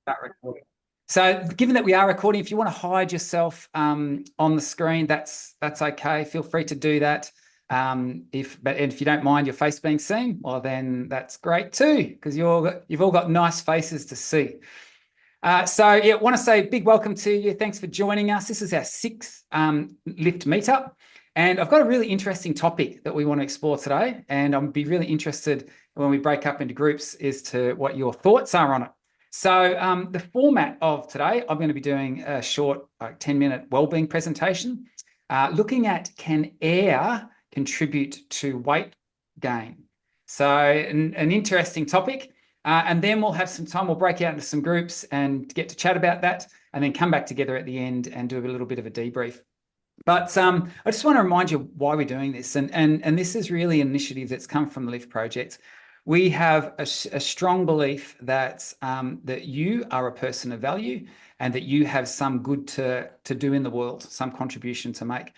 Start recording. So, given that we are recording, if you want to hide yourself on the screen, that's okay. Feel free to do that. If you don't mind your face being seen, well, then that's great too, because you've all got nice faces to see. So, want to say a big welcome to you. Thanks for joining us. This is our sixth Lift meetup, and I've got a really interesting topic that we want to explore today. And I'll be really interested when we break up into groups as to what your thoughts are on it. So the format of today, I'm going to be doing a short 10-minute wellbeing presentation, looking at can air contribute to weight gain? So an interesting topic. And then we'll have some time, we'll break out into some groups and get to chat about that, and then come back together at the end and do a little bit of a debrief. But I just want to remind you why we're doing this. And this is really an initiative that's come from the LIFT project. We have a strong belief that that you are a person of value and that you have some good to do in the world, some contribution to make.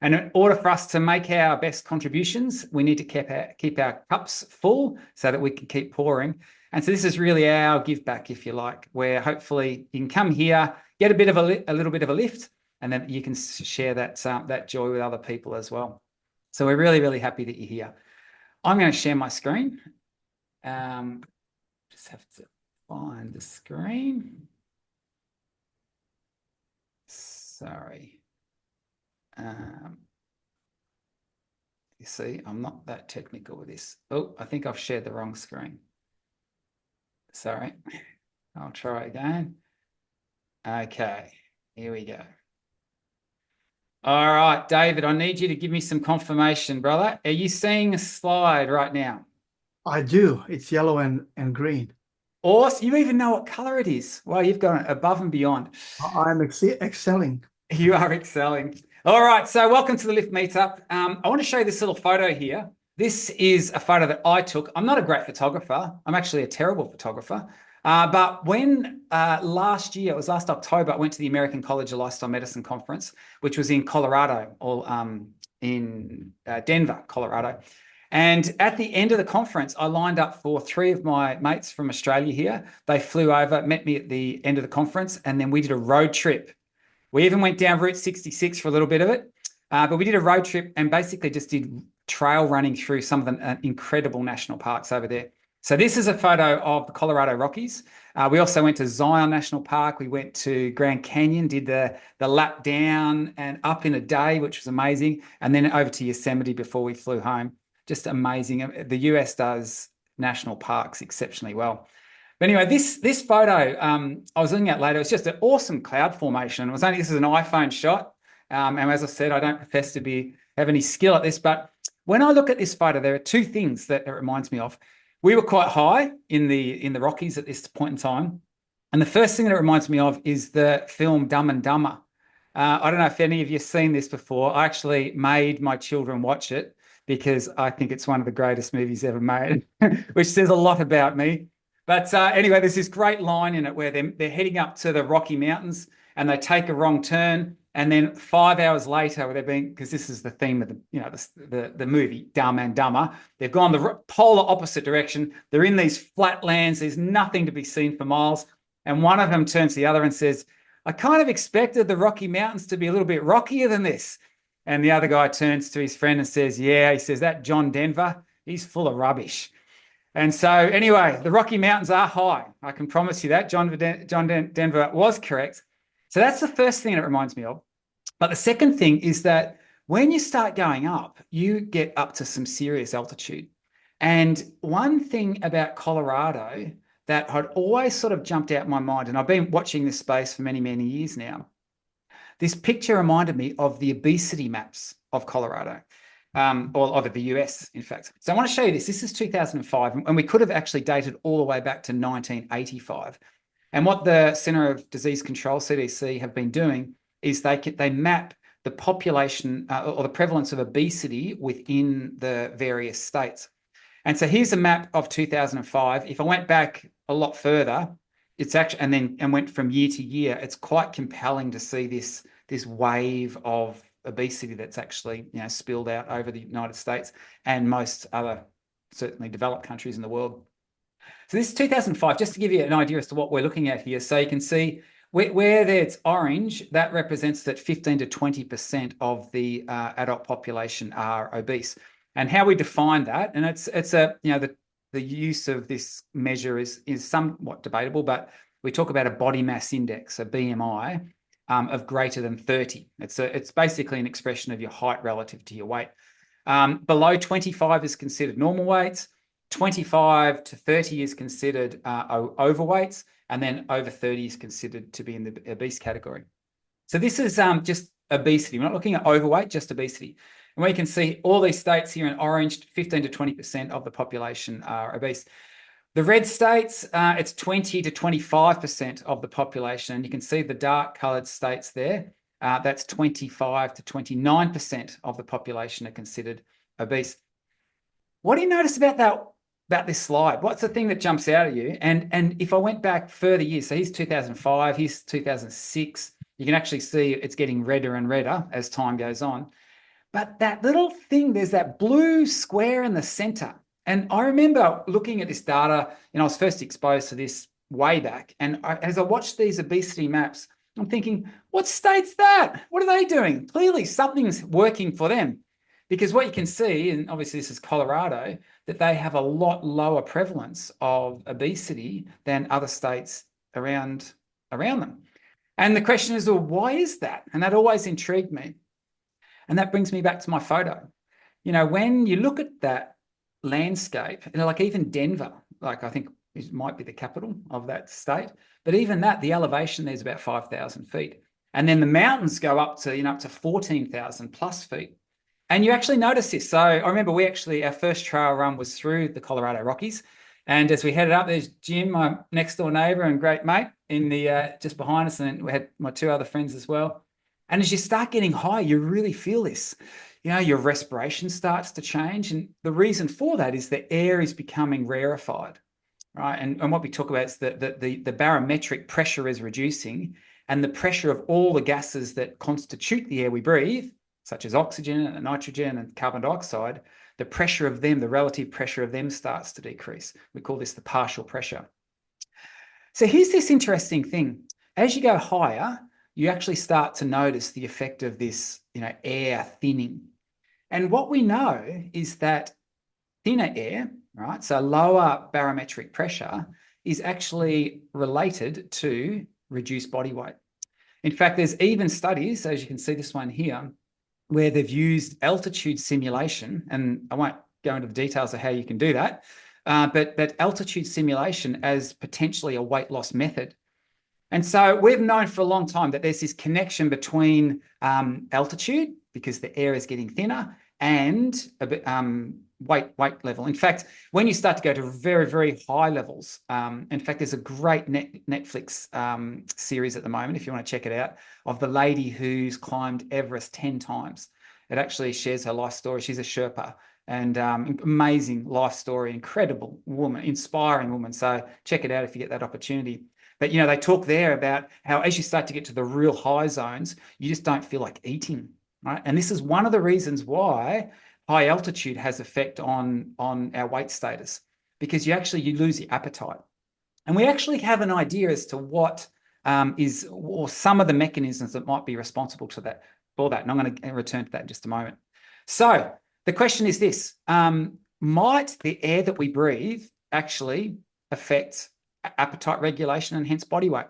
And in order for us to make our best contributions, we need to keep our cups full so that we can keep pouring. And so this is really our give back, if you like, where hopefully you can come here, get a little bit of a lift, and then you can share that joy with other people as well. So we're really, really happy that you're here. I'm going to share my screen. Just have to find the screen. Sorry. You see, I'm not that technical with this. Oh, I think I've shared the wrong screen. Sorry. I'll try again. Okay, here we go. All right, David, I need you to give me some confirmation, brother. Are you seeing a slide right now? I do. It's yellow and green. Awesome. You even know what color it is. Well, you've gone above and beyond. I'm excelling. You are excelling. All right, so welcome to the Lift Meetup. I want to show you this little photo here. This is a photo that I took. I'm not a great photographer. I'm actually a terrible photographer. But when last year, it was last October, I went to the American College of Lifestyle Medicine conference, which was in Colorado, or in Denver, Colorado. And at the end of the conference, I lined up for three of my mates from Australia here. They flew over, met me at the end of the conference, and then we did a road trip. We even went down Route 66 for a little bit of it. But we did a road trip and basically just did trail running through some of the incredible national parks over there. So this is a photo of the Colorado Rockies. We also went to Zion National Park. We went to Grand Canyon, did the lap down and up in a day, which was amazing. And then over to Yosemite before we flew home. Just amazing. The US does national parks exceptionally well. But anyway, this photo I was looking at later. It's just an awesome cloud formation. This is an iPhone shot, and as I said, I don't profess to have any skill at this. But when I look at this photo, there are two things that it reminds me of. We were quite high in the Rockies at this point in time, and the first thing that it reminds me of is the film Dumb and Dumber. I don't know if any of you have seen this before. I actually made my children watch it because I think it's one of the greatest movies ever made, which says a lot about me. But anyway, there's this great line in it where they're heading up to the Rocky Mountains and they take a wrong turn. And then 5 hours later, where they're being, because this is the theme of the movie Dumb and Dumber, they've gone the polar opposite direction. They're in these flat lands. There's nothing to be seen for miles. And one of them turns to the other and says, I kind of expected the Rocky Mountains to be a little bit rockier than this. And the other guy turns to his friend and says, yeah, he says, that John Denver, he's full of rubbish. And so anyway, the Rocky Mountains are high. I can promise you that. John Denver was correct. So that's the first thing it reminds me of. But the second thing is that when you start going up, you get up to some serious altitude. And one thing about Colorado that had always sort of jumped out in my mind, and I've been watching this space for many, many years now, this picture reminded me of the obesity maps of Colorado, or of the US, in fact. So I want to show you this. This is 2005, and we could have actually dated all the way back to 1985. And what the Center of Disease Control, CDC, have been doing is they map the population or the prevalence of obesity within the various states. And so here's a map of 2005. If I went back a lot further, it's actually and went from year to year, it's quite compelling to see this wave of obesity that's actually spilled out over the United States and most other certainly developed countries in the world. So this is 2005, just to give you an idea as to what we're looking at here. So you can see where it's orange, that represents that 15 to 20% of the adult population are obese. And how we define that, and it's a, the use of this measure is somewhat debatable, but we talk about a body mass index, a BMI, of greater than 30. It's basically an expression of your height relative to your weight. Below 25 is considered normal weights. 25 to 30 is considered overweights, and then over 30 is considered to be in the obese category. So this is just obesity. We're not looking at overweight, just obesity. And we can see all these states here in orange, 15 to 20% of the population are obese. The red states, it's 20 to 25% of the population. And you can see the dark colored states there. That's 25 to 29% of the population are considered obese. What do you notice about this slide? What's the thing that jumps out at you? And if I went back further years, so here's 2005, here's 2006, you can actually see it's getting redder and redder as time goes on. But that little thing, there's that blue square in the center. And I remember looking at this data, I was first exposed to this way back. And as I watched these obesity maps, I'm thinking, what state's that? What are they doing? Clearly something's working for them. Because what you can see, and obviously this is Colorado, that they have a lot lower prevalence of obesity than other states around them. And the question is, well, why is that? And that always intrigued me. And that brings me back to my photo. When you look at that landscape, like even Denver, like I think it might be the capital of that state, but even that, the elevation there's about 5,000 feet. And then the mountains go up to, up to 14,000 plus feet. And you actually notice this. So I remember our first trail run was through the Colorado Rockies. And as we headed up, there's Jim, my next door neighbor and great mate, in the just behind us. And then we had my two other friends as well. And as you start getting high, you really feel this. Your respiration starts to change. And the reason for that is the air is becoming rarefied, right? And what we talk about is that the barometric pressure is reducing, and the pressure of all the gases that constitute the air we breathe, such as oxygen and nitrogen and carbon dioxide, the pressure of them, the relative pressure of them starts to decrease. We call this the partial pressure. So here's this interesting thing. As you go higher, you actually start to notice the effect of this, air thinning. And what we know is that thinner air, right, so lower barometric pressure, is actually related to reduced body weight. In fact, there's even studies, as you can see this one here, where they've used altitude simulation, and I won't go into the details of how you can do that, but altitude simulation as potentially a weight loss method. And so we've known for a long time that there's this connection between altitude, because the air is getting thinner, and a bit, weight level. In fact, when you start to go to very, very high levels, in fact, there's a great Netflix series at the moment, if you want to check it out, of the lady who's climbed Everest 10 times. It actually shares her life story. She's a Sherpa, and amazing life story, incredible woman, inspiring woman. So check it out if you get that opportunity. But, they talk there about how as you start to get to the real high zones, you just don't feel like eating, right? And this is one of the reasons why high altitude has effect on our weight status, because you lose your appetite. And we actually have an idea as to what or some of the mechanisms that might be responsible for that. And I'm going to return to that in just a moment. So the question is this, might the air that we breathe actually affect appetite regulation and hence body weight?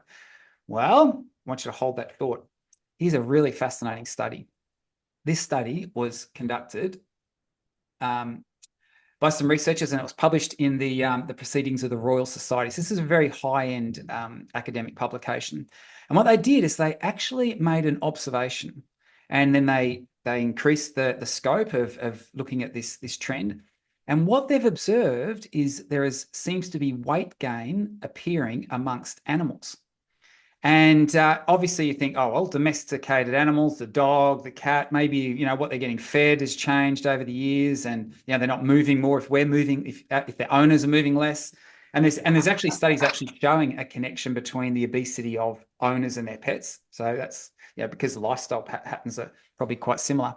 Well, I want you to hold that thought. Here's a really fascinating study. This study was conducted by some researchers, and it was published in the Proceedings of the Royal Society. So this is a very high-end academic publication. And what they did is they actually made an observation, and then they increased the scope of looking at this trend. And what they've observed is seems to be weight gain appearing amongst animals. And obviously you think, oh, well, domesticated animals, the dog, the cat, maybe, what they're getting fed has changed over the years, and, they're not moving more if we're moving, if their owners are moving less. And there's actually studies actually showing a connection between the obesity of owners and their pets. So that's, because the lifestyle patterns are probably quite similar.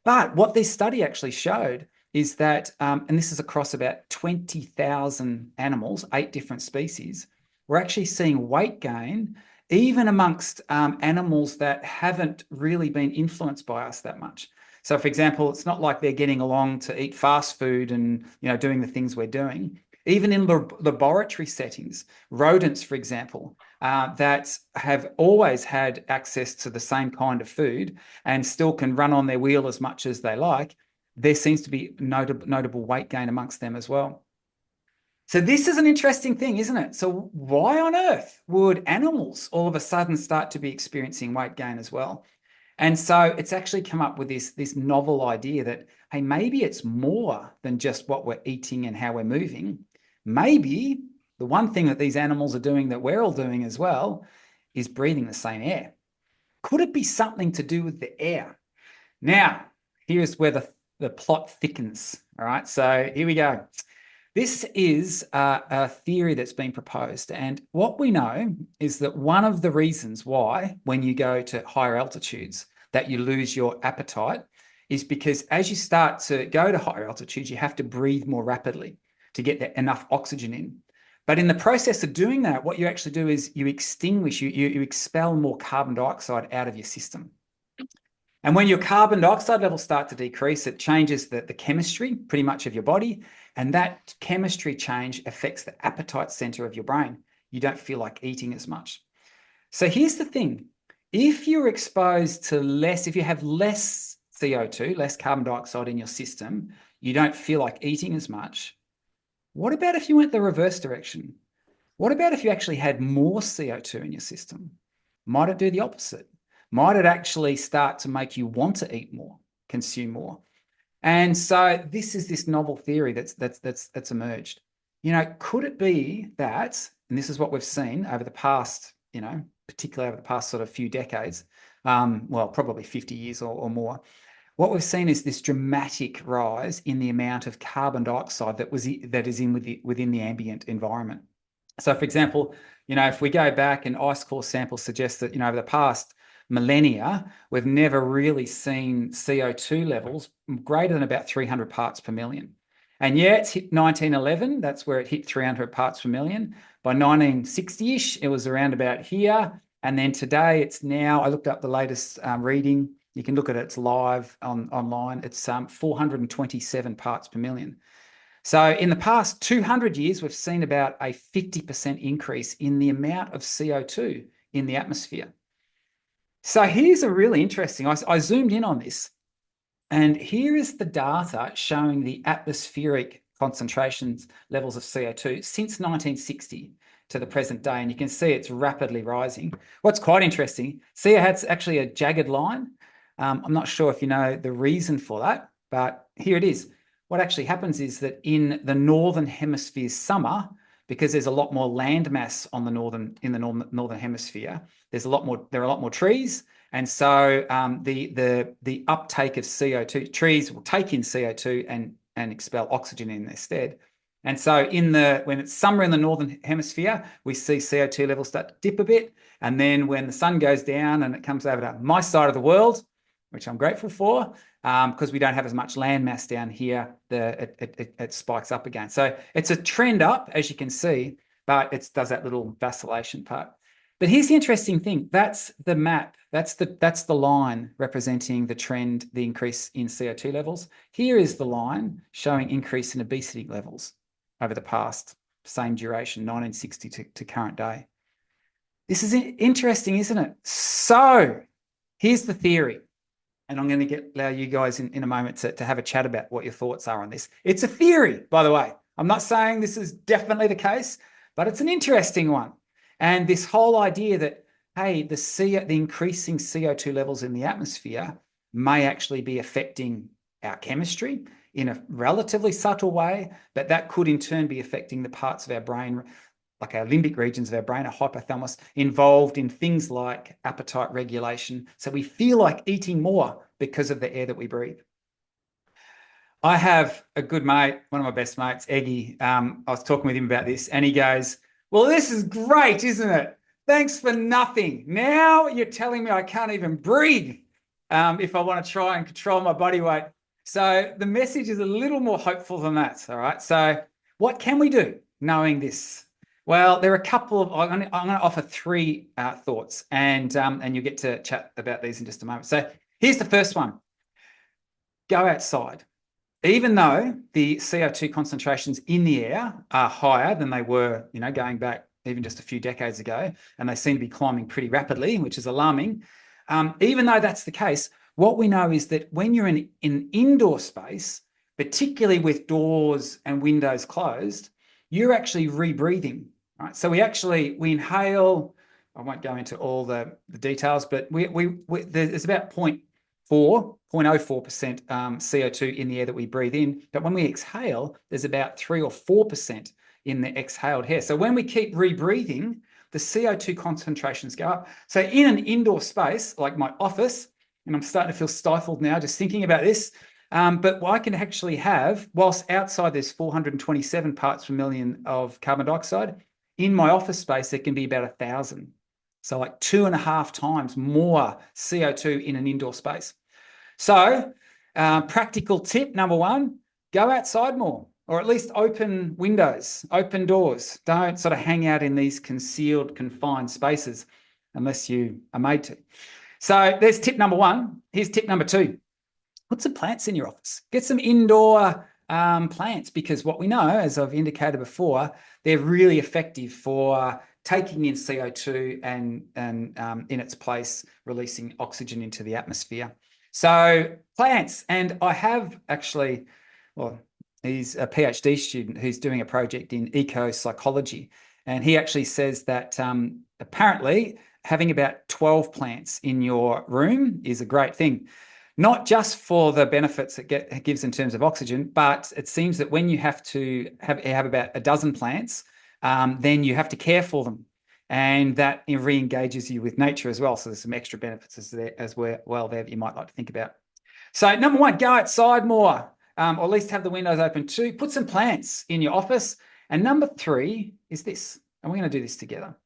But what this study actually showed is that, and this is across about 20,000 animals, 8 different species, we're actually seeing weight gain even amongst animals that haven't really been influenced by us that much. So, for example, it's not like they're getting along to eat fast food and, doing the things we're doing. Even in laboratory settings, rodents, for example, that have always had access to the same kind of food and still can run on their wheel as much as they like, there seems to be notable weight gain amongst them as well. So this is an interesting thing, isn't it? So why on earth would animals all of a sudden start to be experiencing weight gain as well? And so it's actually come up with this novel idea that, hey, maybe it's more than just what we're eating and how we're moving. Maybe the one thing that these animals are doing that we're all doing as well is breathing the same air. Could it be something to do with the air? Now, here's where the plot thickens. All right, so here we go. This is a theory that's been proposed. And what we know is that one of the reasons why, when you go to higher altitudes, that you lose your appetite is because as you start to go to higher altitudes, you have to breathe more rapidly to get enough oxygen in. But in the process of doing that, what you actually do is you extinguish, you expel more carbon dioxide out of your system. And when your carbon dioxide levels start to decrease, it changes the chemistry pretty much of your body. And that chemistry change affects the appetite center of your brain. You don't feel like eating as much. So here's the thing. If you're exposed to less, if you have less CO2, less carbon dioxide in your system, you don't feel like eating as much. What about if you went the reverse direction? What about if you actually had more CO2 in your system? Might it do the opposite? Might it actually start to make you want to eat more, consume more? And so this is this novel theory that's emerged. Could it be that, and this is what we've seen over the past, particularly over the past sort of few decades, well, probably 50 years or more, what we've seen is this dramatic rise in the amount of carbon dioxide that is within the ambient environment. So, for example, if we go back and ice core samples suggest that, over the past millennia, we've never really seen CO2 levels greater than about 300 parts per million. And yeah, it's hit 1911. That's where it hit 300 parts per million. By 1960-ish, it was around about here. And then today, it's now, I looked up the latest reading. You can look at it, it's live online. It's 427 parts per million. So in the past 200 years, we've seen about a 50% increase in the amount of CO2 in the atmosphere. So here's a really interesting, I zoomed in on this, and here is the data showing the atmospheric concentrations levels of CO2 since 1960 to the present day. And you can see it's rapidly rising. What's quite interesting, see it's actually a jagged line. I'm not sure if you know the reason for that, but here it is. What actually happens is that in the Northern Hemisphere's summer, because there's a lot more land mass on the northern hemisphere, there are a lot more trees, and so the uptake of CO2, trees will take in CO2 and expel oxygen in their stead. And so when it's summer in the Northern Hemisphere, we see CO2 levels start to dip a bit. And then when the sun goes down and it comes over to my side of the world, which I'm grateful for, because we don't have as much land mass down here, it spikes up again. So it's a trend up, as you can see, but it does that little vacillation part. But here's the interesting thing. That's the map. That's the line representing the trend, the increase in CO2 levels. Here is the line showing increase in obesity levels over the past same duration, 1960 to current day. This is interesting, isn't it? So here's the theory. And I'm going to allow you guys in a moment to have a chat about what your thoughts are on this. It's a theory, by the way. I'm not saying this is definitely the case, but it's an interesting one. And this whole idea that, hey, the increasing CO2 levels in the atmosphere may actually be affecting our chemistry in a relatively subtle way, but that could in turn be affecting the parts of our brain, like our limbic regions of our brain, our hypothalamus, involved in things like appetite regulation. So we feel like eating more because of the air that we breathe. I have a good mate, one of my best mates, Eggy. I was talking with him about this, and he goes, well, this is great, isn't it? Thanks for nothing. Now you're telling me I can't even breathe if I want to try and control my body weight. So the message is a little more hopeful than that. All right. So what can we do knowing this? Well, there are a couple of, I'm going to offer three thoughts, and you'll get to chat about these in just a moment. So here's the first one. Go outside. Even though the CO2 concentrations in the air are higher than they were, going back even just a few decades ago, and they seem to be climbing pretty rapidly, which is alarming. Even though that's the case, what we know is that when you're in indoor space, particularly with doors and windows closed, you're actually rebreathing, right? So we inhale. I won't go into all the details, but there's about 0.04% CO2 in the air that we breathe in. But when we exhale, there's about 3 or 4% in the exhaled air. So when we keep rebreathing, the CO2 concentrations go up. So in an indoor space like my office, and I'm starting to feel stifled now just thinking about this, but I can actually have, whilst outside there's 427 parts per million of carbon dioxide, in my office space, it can be about 1,000. So like 2.5 times more CO2 in an indoor space. So practical tip number one, go outside more, or at least open windows, open doors. Don't sort of hang out in these concealed, confined spaces unless you are made to. So there's tip number one. Here's tip number two. Put some plants in your office. Get some indoor plants, because what we know, as I've indicated before, they're really effective for taking in CO2 and in its place, releasing oxygen into the atmosphere. So plants, and I have actually, well, he's a PhD student who's doing a project in eco-psychology, and he actually says that apparently having about 12 plants in your room is a great thing. Not just for the benefits it gives in terms of oxygen, but it seems that when you have to have about a dozen plants, then you have to care for them. And that re-engages you with nature as well. So there's some extra benefits as well there that you might like to think about. So number one, go outside more, or at least have the windows open. Two, put some plants in your office. And number three is this, and we're going to do this together.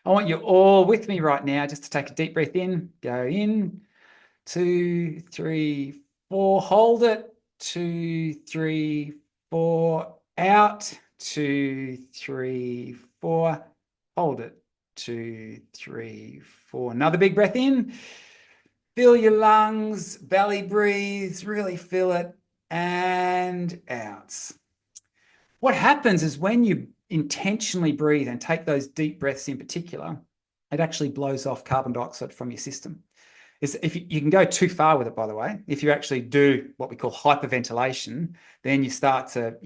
I want you all with me right now just to take a deep breath in, go in, 2, 3, 4, hold it, 2, 3, 4, out, 2, 3, 4, hold it, 2, 3, 4. Another big breath in. Fill your lungs, belly breathes, really feel it, and out. What happens is when you intentionally breathe and take those deep breaths in particular, it actually blows off carbon dioxide from your system. If you can go too far with it, by the way. If you actually do what we call hyperventilation, then you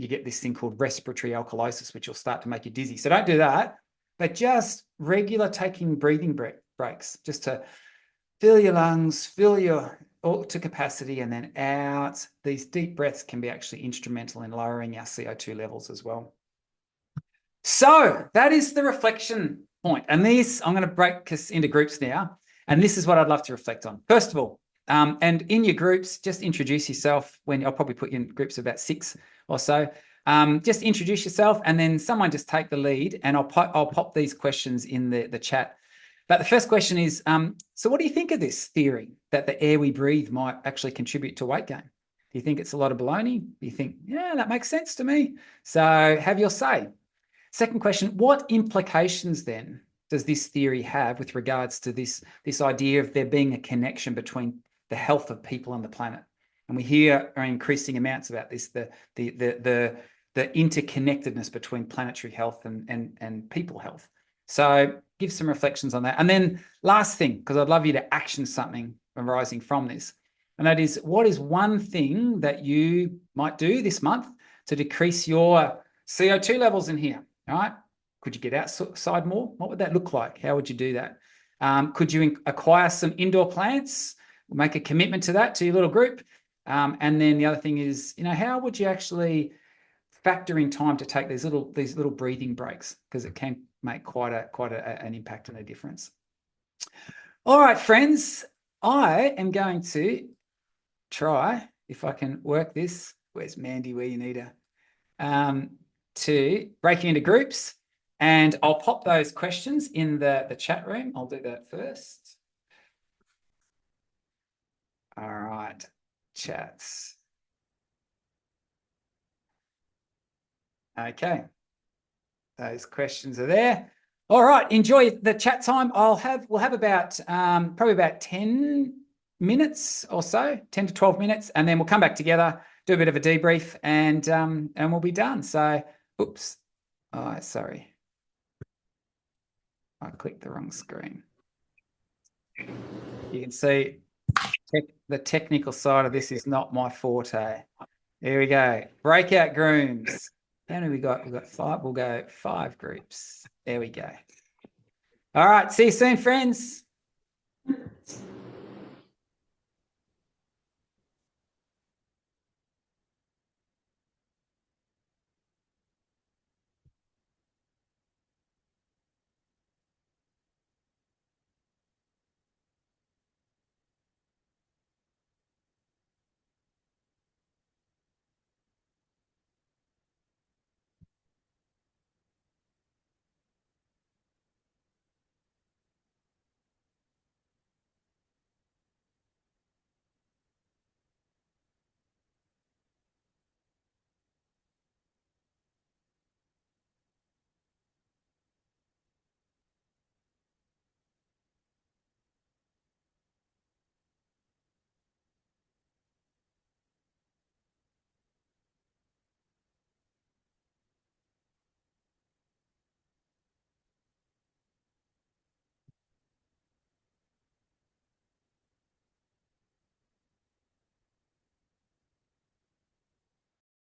get this thing called respiratory alkalosis, which will start to make you dizzy. So don't do that, but just regular taking breathing breaks, just to fill your lungs, fill your to capacity, and then out. These deep breaths can be actually instrumental in lowering our CO2 levels as well. So that is the reflection point. And these, I'm going to break us into groups now. And this is what I'd love to reflect on. First of all, and in your groups, just introduce yourself. I'll probably put you in groups of about 6 or so. Just introduce yourself, and then someone just take the lead, and I'll pop these questions in the chat. But the first question is, so what do you think of this theory that the air we breathe might actually contribute to weight gain? Do you think it's a lot of baloney? Do you think, yeah, that makes sense to me? So have your say. Second question, what implications then does this theory have with regards to this idea of there being a connection between the health of people and the planet? And we hear increasing amounts about this, the interconnectedness between planetary health and people health. So give some reflections on that. And then last thing, because I'd love you to action something arising from this, and that is, what is one thing that you might do this month to decrease your CO2 levels in here? All right. Could you get outside more? What would that look like? How would you do that? Could you acquire some indoor plants? Make a commitment to that to your little group. And then the other thing is, how would you actually factor in time to take these little breathing breaks? Because it can make quite an impact and a difference. All right, friends, I am going to try, if I can work this. Where's Mandy? Where you need her? To break it into groups, and I'll pop those questions in the chat room. I'll do that first. All right, chats. Okay. Those questions are there. All right. Enjoy the chat time. We'll have about probably about 10 minutes or so, 10 to 12 minutes, and then we'll come back together, do a bit of a debrief, and we'll be done. So, oops. Oh, sorry. I clicked the wrong screen. You can see the technical side of this is not my forte. Here we go. Breakout grooms. How many we got? We've got 5. We'll go 5 groups. There we go. All right. See you soon, friends.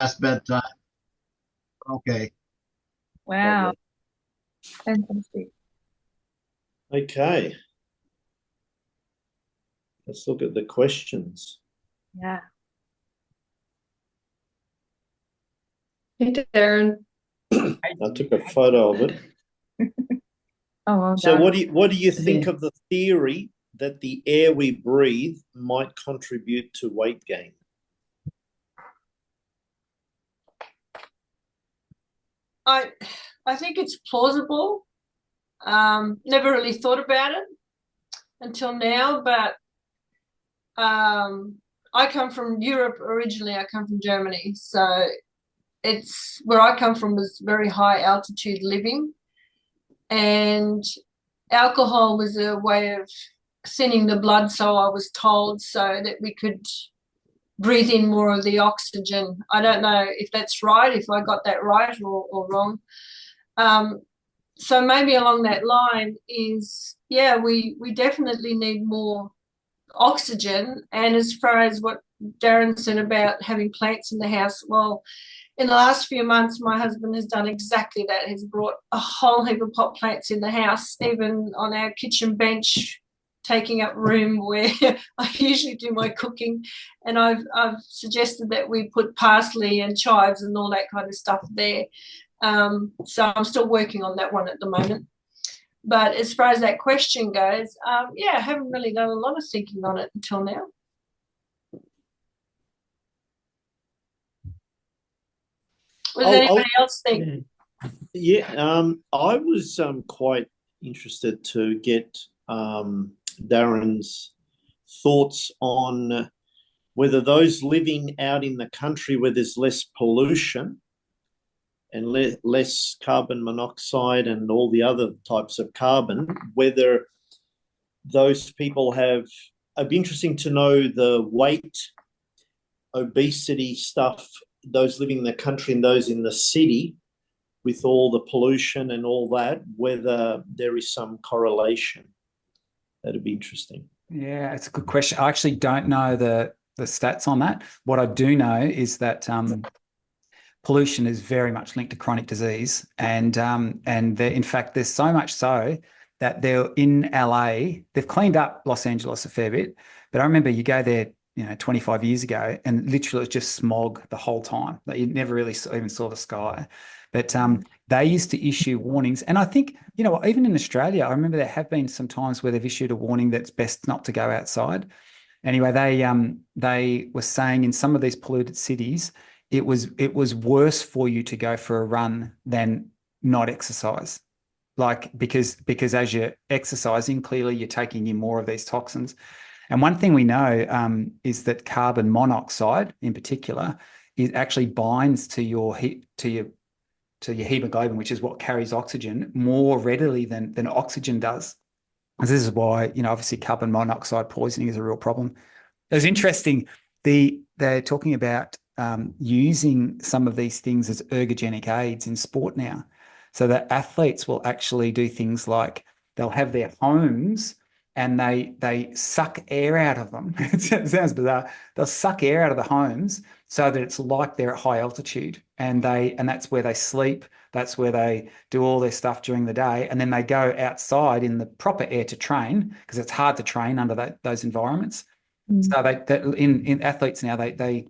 Past bedtime. Okay. Wow. Fantastic. Okay. Let's look at the questions. Yeah. Hey, Darren. I took a photo of it. Oh, well So done. what do you think of the theory that the air we breathe might contribute to weight gain? I think it's plausible. Never really thought about it until now, but I come from Europe originally. I come from Germany, so it's where I come from was very high altitude living, and alcohol was a way of thinning the blood, so I was told, so that we could breathe in more of the oxygen. I don't know if that's right, if I got that right or wrong. So maybe along that line is, yeah, we definitely need more oxygen. And as far as what Darren said about having plants in the house, well, in the last few months, my husband has done exactly that. He's brought a whole heap of pot plants in the house, even on our kitchen bench, taking up room where I usually do my cooking. And I've suggested that we put parsley and chives and all that kind of stuff there. So I'm still working on that one at the moment. But as far as that question goes, yeah, I haven't really done a lot of thinking on it until now. What does anybody else think? Yeah, I was quite interested to get Darren's thoughts on whether those living out in the country where there's less pollution and less carbon monoxide and all the other types of carbon, whether those people have, it'd be interesting to know the weight, obesity stuff, those living in the country and those in the city with all the pollution and all that, whether there is some correlation. That'd be interesting. Yeah, it's a good question. I actually don't know the stats on that. What I do know is that pollution is very much linked to chronic disease, and in fact, there's so much so that they're in LA. They've cleaned up Los Angeles a fair bit, but I remember you go there, 25 years ago, and literally it was just smog the whole time. That you never really even saw the sky. But they used to issue warnings, and I think even in Australia, I remember there have been some times where they've issued a warning that's best not to go outside. Anyway, they were saying in some of these polluted cities, it was worse for you to go for a run than not exercise, because as you're exercising, clearly you're taking in more of these toxins. And one thing we know is that carbon monoxide, in particular, it actually binds to your to your hemoglobin, which is what carries oxygen, more readily than oxygen does. And this is why, obviously carbon monoxide poisoning is a real problem. It was interesting. They're talking about using some of these things as ergogenic aids in sport now, so that athletes will actually do things like they'll have their homes and they suck air out of them. It sounds bizarre. They'll suck air out of the homes so that it's like they're at high altitude, and that's where they sleep. That's where they do all their stuff during the day, and then they go outside in the proper air to train, because it's hard to train under those environments. So in athletes now, they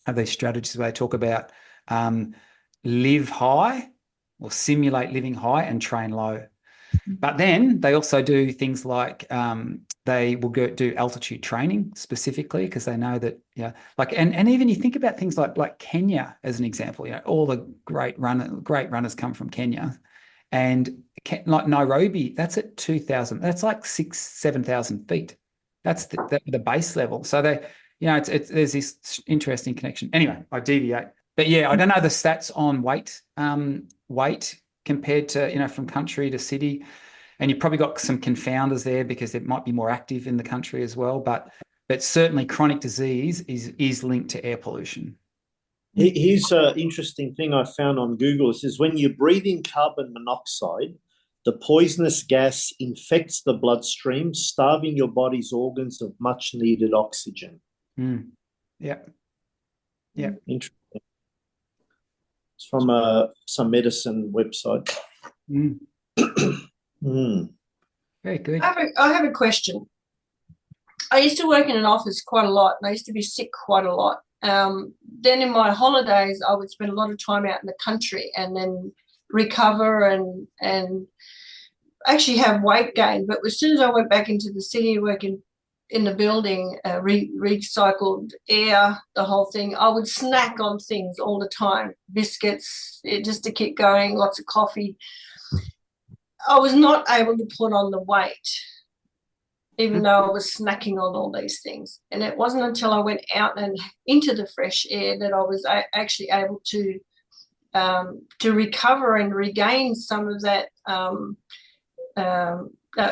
have these strategies where they talk about live high or simulate living high and train low. But then they also do things like they will go do altitude training specifically, because they know that, and even you think about things like Kenya as an example. All the great runners come from Kenya, and like Nairobi, that's at 2,000. That's like 7,000 feet. That's the base level. So there's this interesting connection. Anyway, I deviate, but I don't know the stats on weight compared to, from country to city. And you've probably got some confounders there because it might be more active in the country as well. But certainly chronic disease is linked to air pollution. Here's an interesting thing I found on Google. It says when you breathe in carbon monoxide, the poisonous gas infects the bloodstream, starving your body's organs of much needed oxygen. Yeah. Interesting. It's from some medicine website. Very good. I have a question. I used to work in an office quite a lot, and I used to be sick quite a lot. Then in my holidays, I would spend a lot of time out in the country and then recover and actually have weight gain. But as soon as I went back into the city, working in the building, recycled air, the whole thing, I would snack on things all the time, biscuits, just to keep going, lots of coffee. I was not able to put on the weight, even though I was snacking on all these things. And it wasn't until I went out and into the fresh air that I was actually able to recover and regain some of that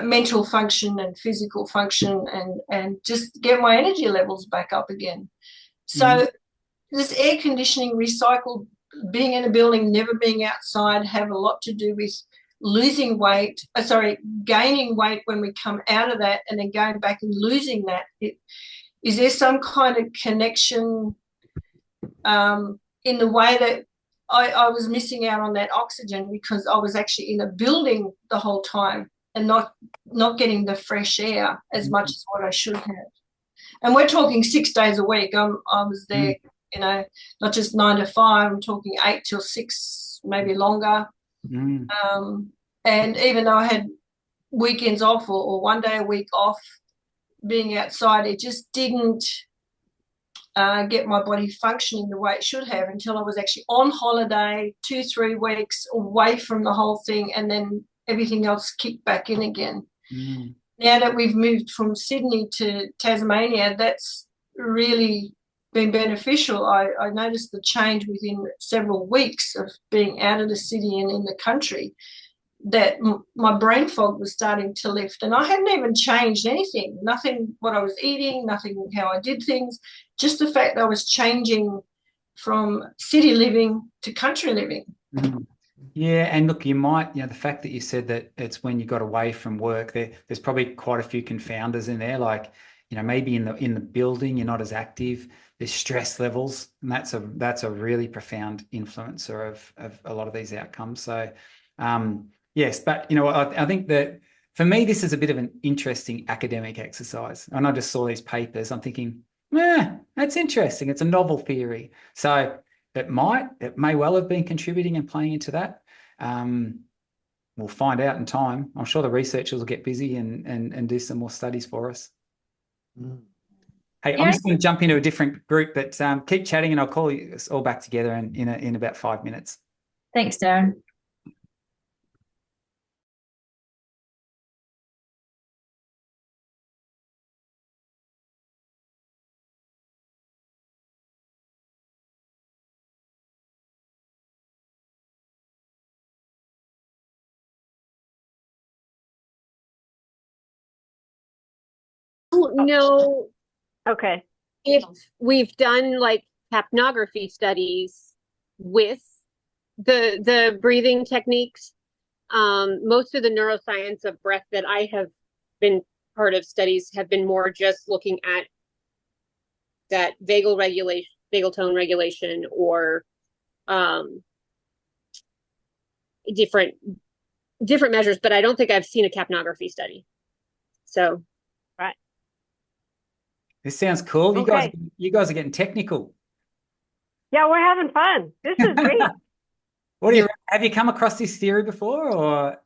mental function and physical function, and just get my energy levels back up again. So this air conditioning, recycled, being in a building, never being outside, have a lot to do with losing weight, gaining weight when we come out of that, and then going back and losing that. Is there some kind of connection in the way that I was missing out on that oxygen because I was actually in a building the whole time and not getting the fresh air as much as what I should have? And we're talking 6 days a week. I was there, not just 9 to 5. I'm talking 8 till 6, maybe longer. And even though I had weekends off or 1 day a week off, being outside, it just didn't get my body functioning the way it should have until I was actually on holiday 2-3 weeks away from the whole thing, and then everything else kicked back in again. Now that we've moved from Sydney to Tasmania, that's really been beneficial. I noticed the change within several weeks of being out of the city and in the country, that my brain fog was starting to lift, and I hadn't even changed anything, nothing what I was eating, nothing how I did things, just the fact that I was changing from city living to country living. Yeah, and look, you might, the fact that you said that it's when you got away from work, there's probably quite a few confounders in there, like, maybe in the building you're not as active, there's stress levels, and that's a really profound influencer of a lot of these outcomes. So yes, but I think that for me this is a bit of an interesting academic exercise, and I just saw these papers, I'm thinking, that's interesting, it's a novel theory, so it may well have been contributing and playing into that. We'll find out in time. I'm sure the researchers will get busy and do some more studies for us. Hey, I'm just going to jump into a different group, but keep chatting and I'll call you all back together in about 5 minutes. Thanks, Darren. don't know Okay. if we've done like capnography studies with the breathing techniques. Most of the neuroscience of breath that I have been part of studies have been more just looking at that vagal regulation, vagal tone regulation, or different measures, but I don't think I've seen a capnography study. So This sounds cool. Okay. You guys are getting technical. Yeah, we're having fun. This is great. What do you have you come across this theory before, or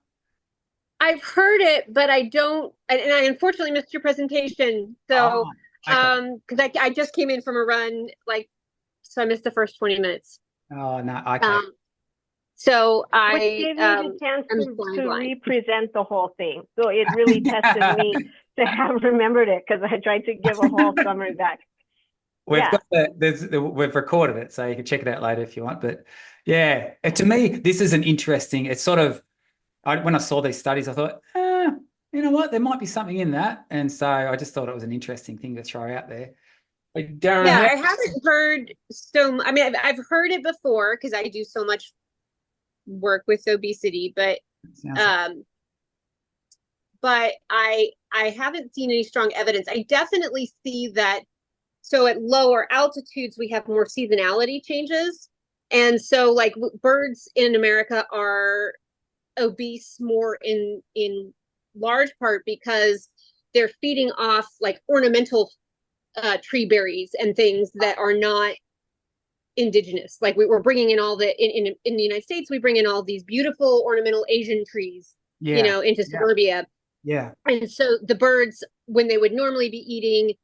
I've heard it, but I don't, and I unfortunately missed your presentation. So, okay. because I just came in from a run, like, so I missed the first 20 minutes. Oh no, okay. Which So I gave me the chance am to blind. represent the whole thing. So it really tested me to have remembered it, because I tried to give a whole summary back. We've got we've recorded it, so you can check it out later if you want. But yeah, to me, this is an interesting. It's sort of when I saw these studies, I thought, you know what, there might be something in that, and so I just thought it was an interesting thing to throw out there. Darren, Yeah, I haven't heard I mean, I've heard it before because I do so much work with obesity, but I haven't seen any strong evidence. I definitely see that. So at lower altitudes, we have more seasonality changes. And so like birds in America are obese more in large part because they're feeding off like ornamental tree berries and things that are not indigenous. Like we're bringing in all in the United States, we bring in all these beautiful ornamental Asian trees, you know, into suburbia. Yeah. And so the birds, when they would normally be eating,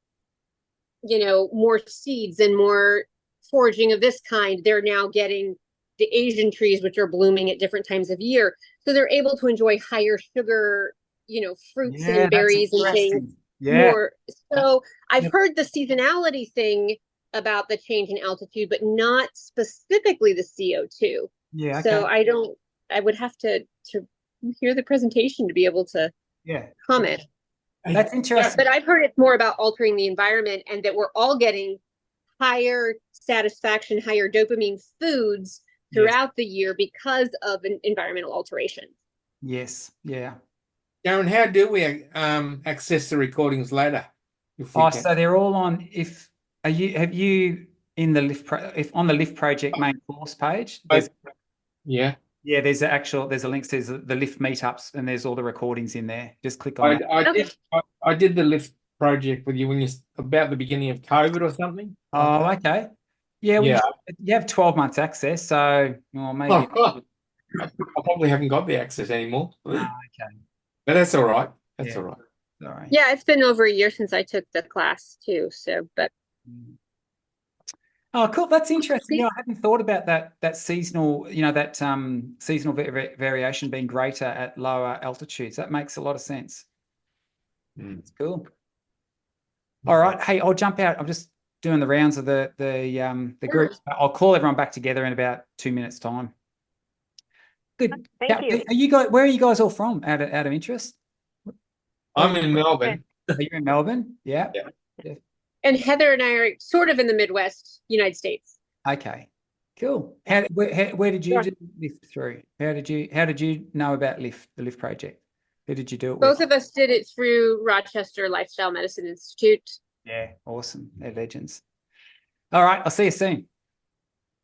you know, more seeds and more foraging of this kind, they're now getting the Asian trees, which are blooming at different times of year. So they're able to enjoy higher sugar, you know, fruits and berries and things more. So I've heard the seasonality thing about the change in altitude, but not specifically the CO2. Yeah. So I would have to hear the presentation to be able to comment. That's interesting. But I've heard it's more about altering the environment and that we're all getting higher satisfaction, higher dopamine foods throughout the year because of an environmental alteration. Yes. Yeah. Darren, how do we access the recordings later? So they're all on. Have you in the if on the Lift Project main course page? There's there's a link to the Lift meetups, and there's all the recordings in there. Just click on that. I did the Lift project with you when you about the beginning of COVID or something. Oh, okay. Yeah, you have 12 months access, so maybe I probably haven't got the access anymore. Okay. But that's all right. That's all right. All right. Yeah, it's been over a year since I took the class too. So, but oh, cool. That's interesting. I hadn't thought about that seasonal, that seasonal variation being greater at lower altitudes. That makes a lot of sense. That's cool. All right. Hey, I'll jump out. I'm just doing the rounds of the group. I'll call everyone back together in about 2 minutes' time. Good. Thank you. Are you guys? Where are you guys all from? Out of interest. I'm in Melbourne. Are you in Melbourne? Yeah. And Heather and I are sort of in the Midwest, United States. Okay. Cool. Where did you do Lift through? How did you know about the Lift project? Who did you do it with? Both of us did it through Rochester Lifestyle Medicine Institute. Yeah, awesome. They're legends. All right, I'll see you soon.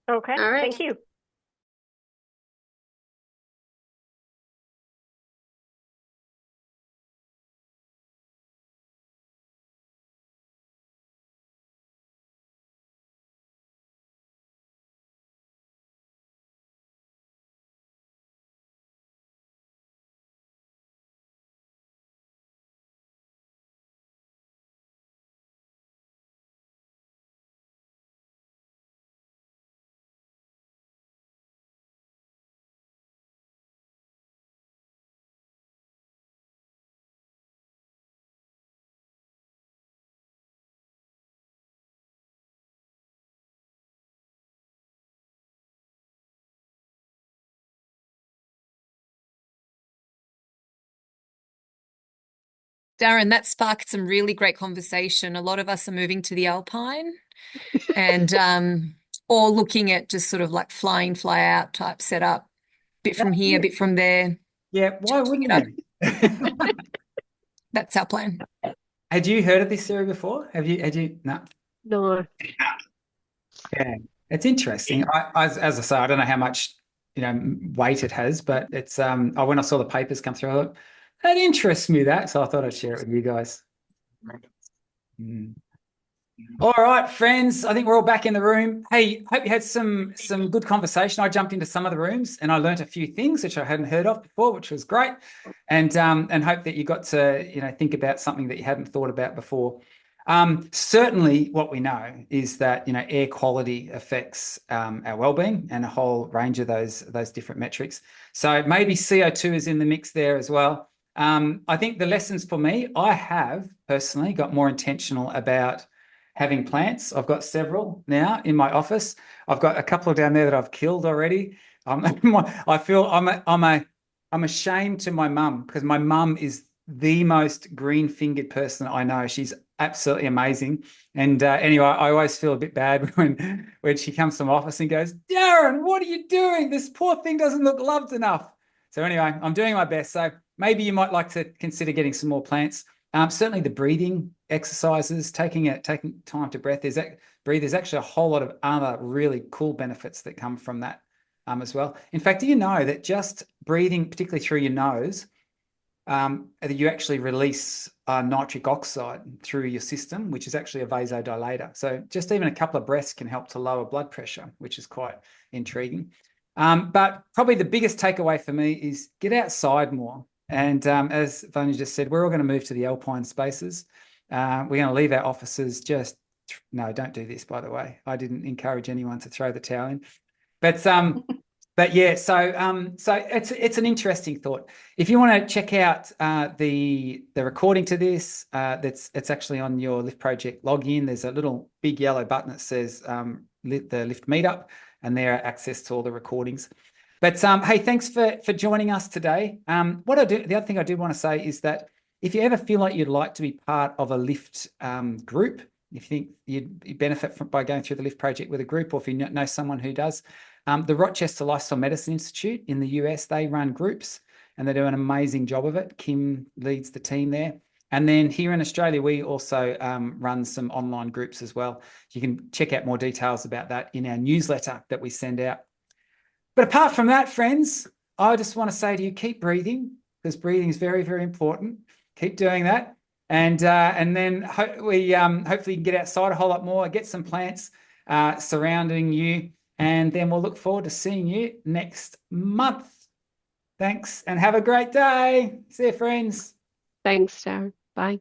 Okay. All right. Thank you. Darren, that sparked some really great conversation. A lot of us are moving to the Alpine and or looking at just sort of like fly in, fly out type setup. Bit from here, bit from there. Yeah, why wouldn't you? That's our plan. Had you heard of this theory before? Had you? No. No. Yeah, it's interesting. As I say, I don't know how much weight it has, but it's when I saw the papers come through, I thought that interests me. So I thought I'd share it with you guys. All right, friends. I think we're all back in the room. Hey, hope you had some good conversation. I jumped into some of the rooms and I learnt a few things which I hadn't heard of before, which was great. And hope that you got to think about something that you hadn't thought about before. Certainly, what we know is that air quality affects our well-being and a whole range of those different metrics. So maybe CO2 is in the mix there as well. I think the lessons for me, I have personally got more intentional about having plants. I've got several now in my office. I've got a couple down there that I've killed already. I feel I'm ashamed to my mum, because my mum is the most green-fingered person I know. She's absolutely amazing. And anyway, I always feel a bit bad when she comes to my office and goes, "Darren, what are you doing? This poor thing doesn't look loved enough." So anyway, I'm doing my best. So maybe you might like to consider getting some more plants. Certainly the breathing exercises, taking time to breathe. There's actually a whole lot of other really cool benefits that come from that as well. In fact, do you know that just breathing, particularly through your nose, you actually release nitric oxide through your system, which is actually a vasodilator. So just even a couple of breaths can help to lower blood pressure, which is quite intriguing. But probably the biggest takeaway for me is get outside more. And as Vanya just said, we're all going to move to the Alpine spaces. We're going to leave our offices no, don't do this, by the way. I didn't encourage anyone to throw the towel in. But yeah, so it's an interesting thought. If you want to check out the recording to this, it's actually on your Lift Project login. There's a little big yellow button that says the Lift Meetup, and there are access to all the recordings. But hey, thanks for joining us today. The other thing I do want to say is that if you ever feel like you'd like to be part of a Lift group, if you think you'd benefit by going through the Lift Project with a group, or if you know someone who does, the Rochester Lifestyle Medicine Institute in the US, they run groups and they do an amazing job of it. Kim leads the team there. And then here in Australia, we also run some online groups as well. You can check out more details about that in our newsletter that we send out. But apart from that, friends, I just want to say to you, keep breathing, because breathing is very, very important. Keep doing that. And then hopefully you can get outside a whole lot more, get some plants surrounding you, and then we'll look forward to seeing you next month. Thanks, and have a great day. See you, friends. Thanks, Darren. Bye.